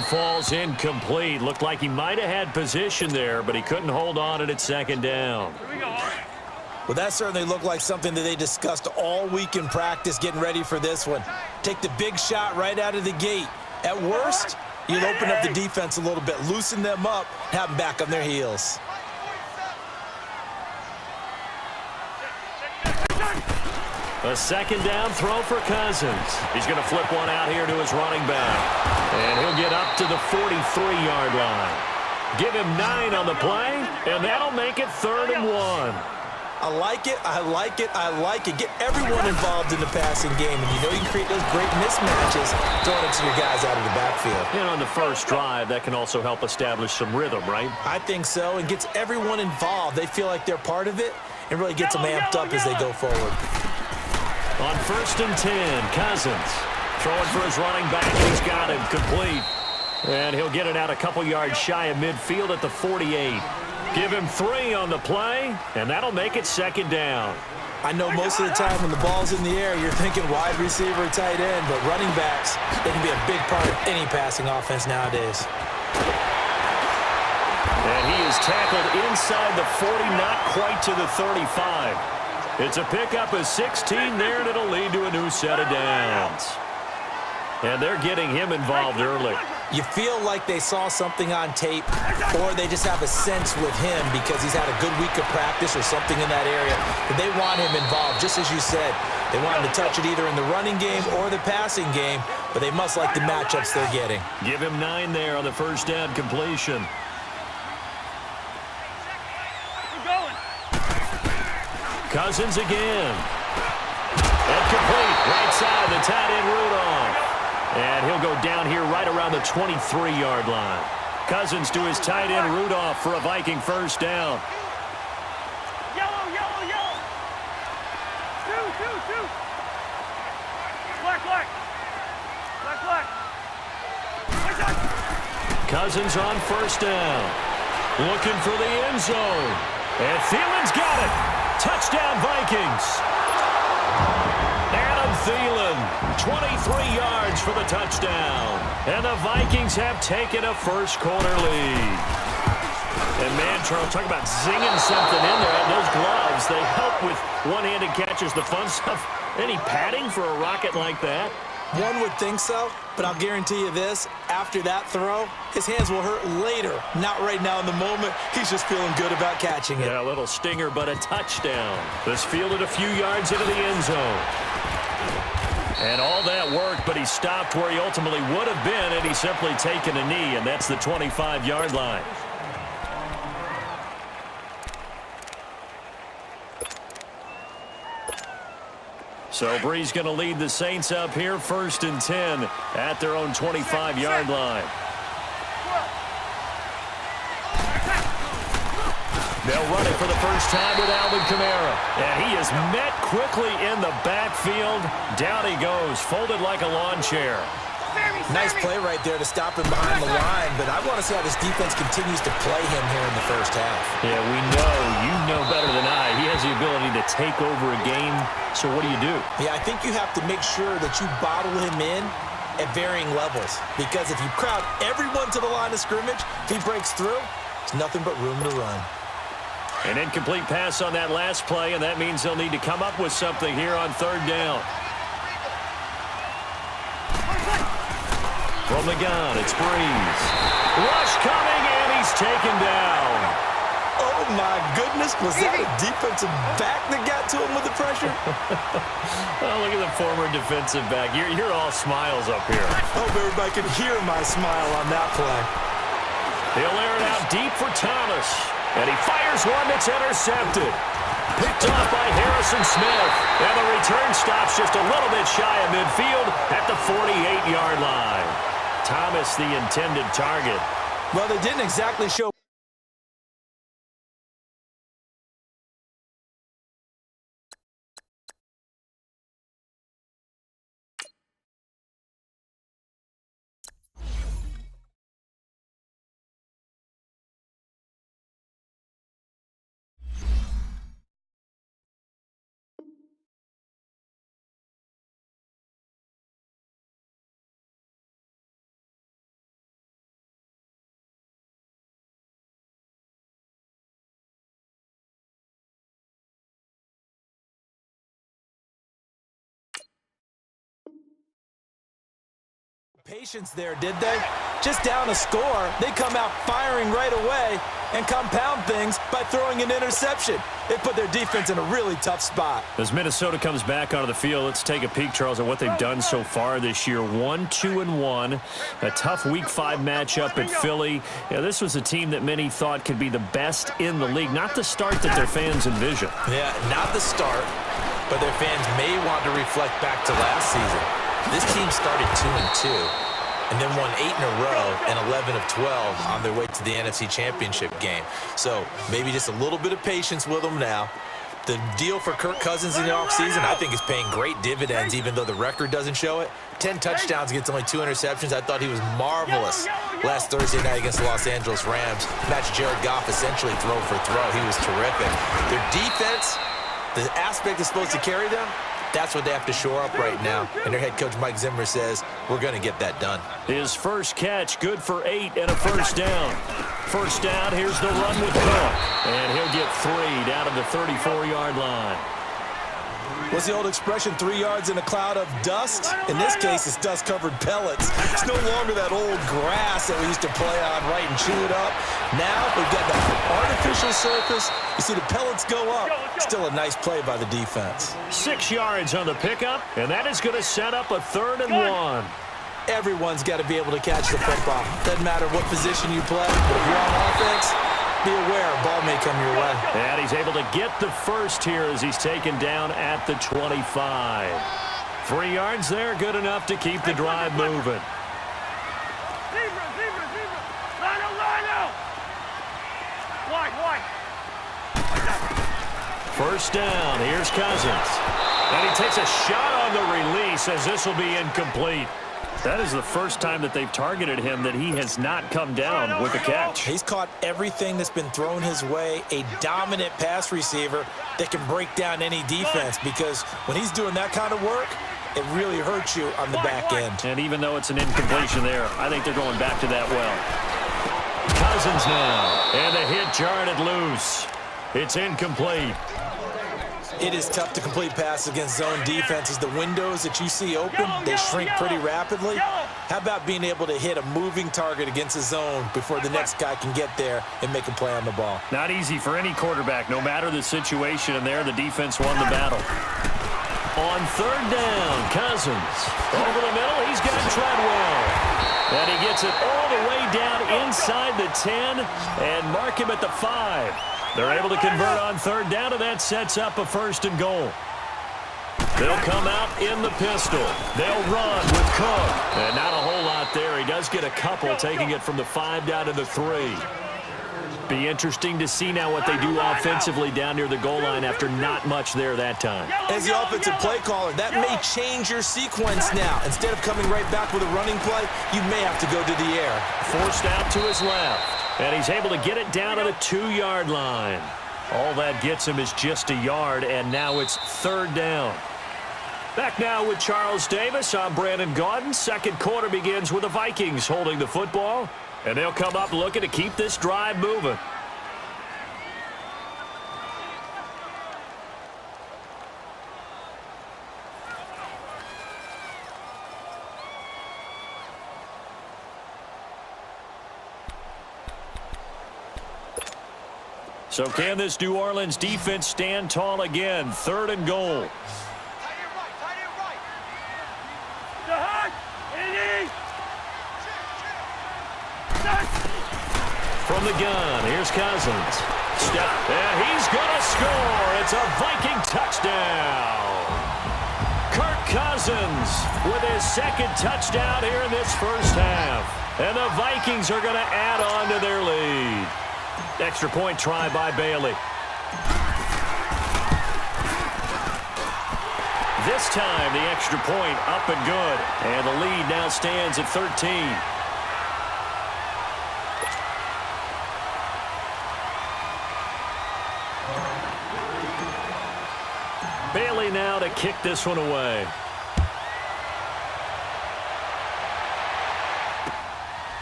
falls incomplete. Looked like he might have had position there, but he couldn't hold on at second down. Well, that certainly looked like something that they discussed all week in practice getting ready for this one. Take the big shot right out of the gate. At worst, you'll open up the defense a little bit, loosen them up, have them back on their heels. A second down throw for Cousins. He's going to flip one out here to his running back. And he'll get up to the 43-yard line. Give him 9 on the play, and that'll make it 3rd and 1. I like it, I like it, I like it. Get everyone involved in the passing game, and you know you can create those great mismatches throwing it to your guys out of the backfield. And on the first drive, that can also help establish some rhythm, right? I think so, and gets everyone involved. They feel like they're part of it, and really gets them amped up as they go forward. On 1st and 10, Cousins throwing for his running back. He's got him complete. And he'll get it out a couple yards shy of midfield at the 48. Give him 3 on the play, and that'll make it 2nd down. I know most of the time when the ball's in the air, you're thinking wide receiver, tight end, but running backs, they can be a big part of any passing offense nowadays. And he is tackled inside the 40, not quite to the 35. It's a pickup of 16 there, and it'll lead to a new set of downs. And they're getting him involved early. You feel like they saw something on tape, or they just have a sense with him because he's had a good week of practice or something in that area. But they want him involved, just as you said. They want him to touch it either in the running game or the passing game, but they must like the matchups they're getting. Give him 9 there on the first down completion. Cousins again. And complete. Right side, the tight end Rudolph. And he'll go down here right around the 23-yard line. Cousins to his tight end Rudolph for a Viking first down. Yellow, yellow, yellow. Two. Black. Cousins on first down. Looking for the end zone. And Thielen's got it. Touchdown, Vikings. Adam Thielen, 23 yards for the touchdown. And the Vikings have taken a first-quarter lead. And, man, Charles, talk about zinging something in there. And those gloves, they help with one-handed catches, the fun stuff. Any padding for a rocket like that? One would think so, but I'll guarantee you this. After that throw, his hands will hurt later. Not right now in the moment. He's just feeling good about catching it. Yeah, a little stinger, but a touchdown. This fielded a few yards into the end zone. And all that worked, but he stopped where he ultimately would have been, and he's simply taken a knee, and that's the 25-yard line. So Bree's going to lead the Saints up here, 1st and 10 at their own 25-yard line. They'll run it for the first time with Alvin Kamara. And he is met quickly in the backfield. Down he goes, folded like a lawn chair. Nice play right there to stop him behind the line, but I want to see how this defense continues to play him here in the first half. Yeah, we know. You know better than I. He has the ability to take over a game, so what do you do? Yeah, I think you have to make sure that you bottle him in at varying levels, because if you crowd everyone to the line of scrimmage, if he breaks through, there's nothing but room to run. An incomplete pass on that last play, and that means they'll need to come up with something here on 3rd down. From the gun, it's Breeze. Rush coming, and he's taken down. Oh, my goodness. Was that a defensive back that got to him with the pressure? Oh, look at the former defensive back. You're all smiles up here. I hope everybody can hear my smile on that play. He'll air it out deep for Thomas. And he fires one that's intercepted. Picked off by Harrison Smith. And the return stops just a little bit shy of midfield at the 48-yard line. Thomas, the intended target. Well, they didn't exactly show patience there, did they? Just down a score, they come out firing right away and compound things by throwing an interception. They put their defense in a really tough spot. As Minnesota comes back onto the field, let's take a peek, Charles, at what they've done so far this year. 1-2-1, a tough Week 5 matchup at Philly. Yeah, this was a team that many thought could be the best in the league. Not the start that their fans envision. Yeah, not the start, but their fans may want to reflect back to last season. This team started 2-2 and then won 8 in a row and 11 of 12 on their way to the NFC Championship game. So maybe just a little bit of patience with them now. The deal for Kirk Cousins in the offseason, I think, is paying great dividends, even though the record doesn't show it. 10 touchdowns against only 2 interceptions. I thought he was marvelous last Thursday night against the Los Angeles Rams. Matched Jared Goff essentially throw for throw. He was terrific. Their defense, the aspect is supposed to carry them, that's what they have to shore up right now. And their head coach, Mike Zimmer, says, we're going to get that done. His first catch, good for 8 and a first down. First down, here's the run with Cook. And he'll get 3 down to the 34-yard line. What's the old expression, 3 yards in a cloud of dust? In this case, it's dust-covered pellets. It's no longer that old grass that we used to play on, right, and chew it up. Now we've got the artificial surface. You see the pellets go up. Still a nice play by the defense. 6 yards on the pickup, and that is going to set up a 3rd and 1. Everyone's got to be able to catch the football. Doesn't matter what position you play, but if you're on offense, be aware a ball may come your way. And he's able to get the first here as he's taken down at the 25. 3 yards there, good enough to keep the drive moving. Zebra. Line out. Wide. First down, here's Cousins. And he takes a shot on the release as this will be incomplete. That is the first time that they've targeted him that he has not come down with a catch. He's caught everything that's been thrown his way, a dominant pass receiver that can break down any defense, because when he's doing that kind of work, it really hurts you on the back end. And even though it's an incompletion there, I think they're going back to that well. Cousins now, and the hit jarred it loose. It's incomplete. It is tough to complete passes against zone defenses. The windows that you see open, they shrink pretty rapidly. How about being able to hit a moving target against a zone before the next guy can get there and make a play on the ball? Not easy for any quarterback, no matter the situation, and there the defense won the battle. On 3rd down, Cousins. Over the middle, he's got Treadwell. And he gets it all the way down inside the 10 and mark him at the 5. They're able to convert on 3rd down, and that sets up a 1st and goal. They'll come out in the pistol. They'll run with Cook. And not a whole lot there. He does get a couple, taking it from the 5 down to the 3. Be interesting to see now what they do offensively down near the goal line after not much there that time. As the offensive play caller, that may change your sequence now. Instead of coming right back with a running play, you may have to go to the air. Forced out to his left. And he's able to get it down to the 2-yard line. All that gets him is just a yard, and now it's 3rd down. Back now with Charles Davis. I'm Brandon Gaudin. Second quarter begins with the Vikings holding the football. And they'll come up looking to keep this drive moving. So can this New Orleans defense stand tall again? 3rd and goal. From the gun, here's Cousins. Step, and he's going to score. It's a Viking touchdown. Kirk Cousins with his 2nd touchdown here in this first half. And the Vikings are going to add on to their lead. Extra point try by Bailey. This time, the extra point up and good. And the lead now stands at 13. Bailey now to kick this one away.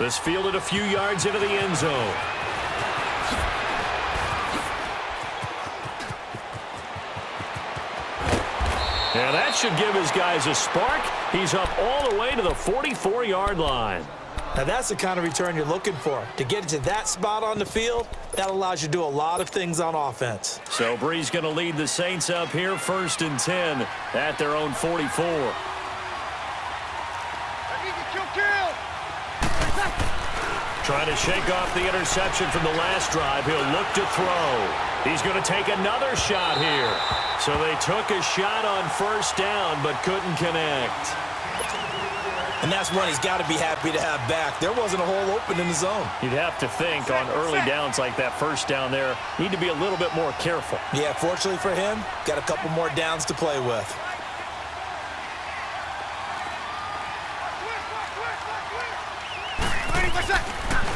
This fielded a few yards into the end zone. And that should give his guys a spark. He's up all the way to the 44-yard line. Now, that's the kind of return you're looking for. To get to that spot on the field, that allows you to do a lot of things on offense. So Bree's going to lead the Saints up here 1st and 10 at their own 44. Trying to shake off the interception from the last drive. He'll look to throw. He's going to take another shot here. So they took a shot on 1st down but couldn't connect. And that's one he's got to be happy to have back. There wasn't a hole open in the zone. You'd have to think on early downs like that 1st down there, need to be a little bit more careful. Yeah, fortunately for him, got a couple more downs to play with.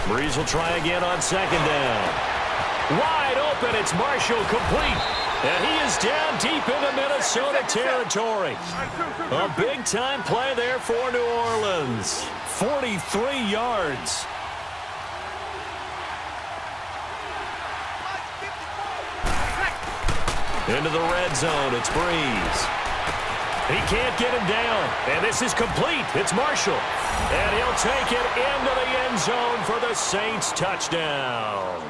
Brees will try again on 2nd down. Wide open, it's Marshall, complete. And he is down deep into Minnesota territory. A big-time play there for New Orleans. 43 yards. Into the red zone, it's Brees. He can't get him down, and this is complete. It's Marshall, and he'll take it into the end zone for the Saints touchdown.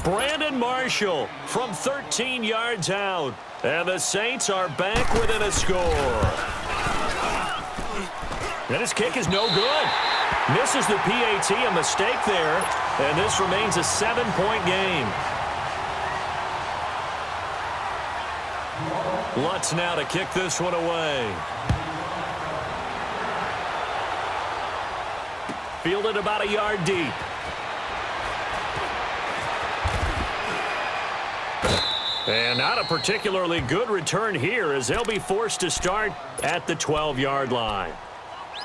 Brandon Marshall from 13 yards out, and the Saints are back within a score. And his kick is no good. Misses the PAT, a mistake there, and this remains a 7-point game. Lutz now to kick this one away. Fielded about a yard deep. And not a particularly good return here as they'll be forced to start at the 12-yard line.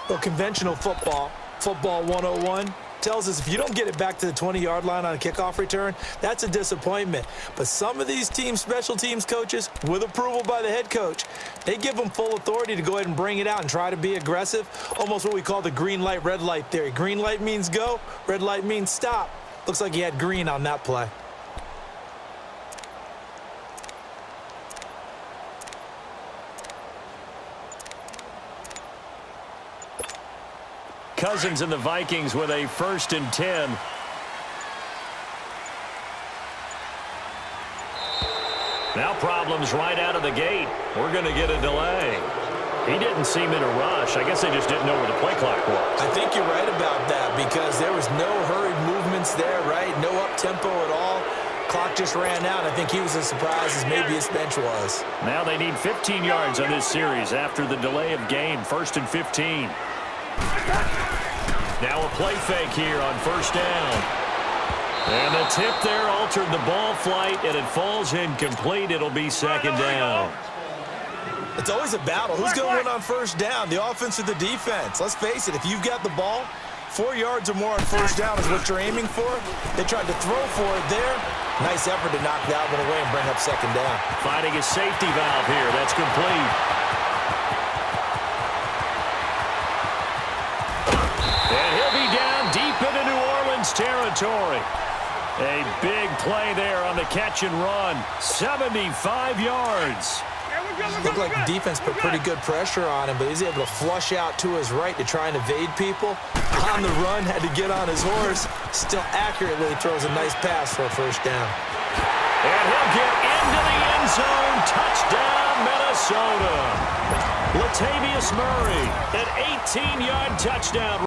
Well, conventional football 101, tells us if you don't get it back to the 20-yard line on a kickoff return, that's a disappointment. But some of these teams, special teams coaches, with approval by the head coach, they give them full authority to go ahead and bring it out and try to be aggressive, almost what we call the green light, red light theory. Green light means go, red light means stop. Looks like he had green on that play. Cousins and the Vikings with a 1st and 10. Now problems right out of the gate. We're going to get a delay. He didn't seem in a rush. I guess they just didn't know where the play clock was. I think you're right about that because there was no hurried movements there, right? No up-tempo at all. Clock just ran out. I think he was as surprised as maybe his bench was. Now they need 15 yards on this series after the delay of game. 1st and 15. Now a play fake here on 1st down. And the tip there altered the ball flight, and it falls incomplete. It'll be 2nd down. It's always a battle. Who's going to win on 1st down, the offense or the defense? Let's face it, if you've got the ball, 4 yards or more on 1st down is what you're aiming for. They tried to throw for it there. Nice effort to knock that one away and bring up 2nd down. Finding a safety valve here. That's complete. Into New Orleans territory. A big play there on the catch and run. 75 yards. Looked like the defense put pretty good pressure on him, but he's able to flush out to his right to try and evade people. On the run, had to get on his horse. Still accurately throws a nice pass for a 1st down. And he'll get into the end zone. Touchdown, Minnesota. Latavius Murray, an 18-yard touchdown.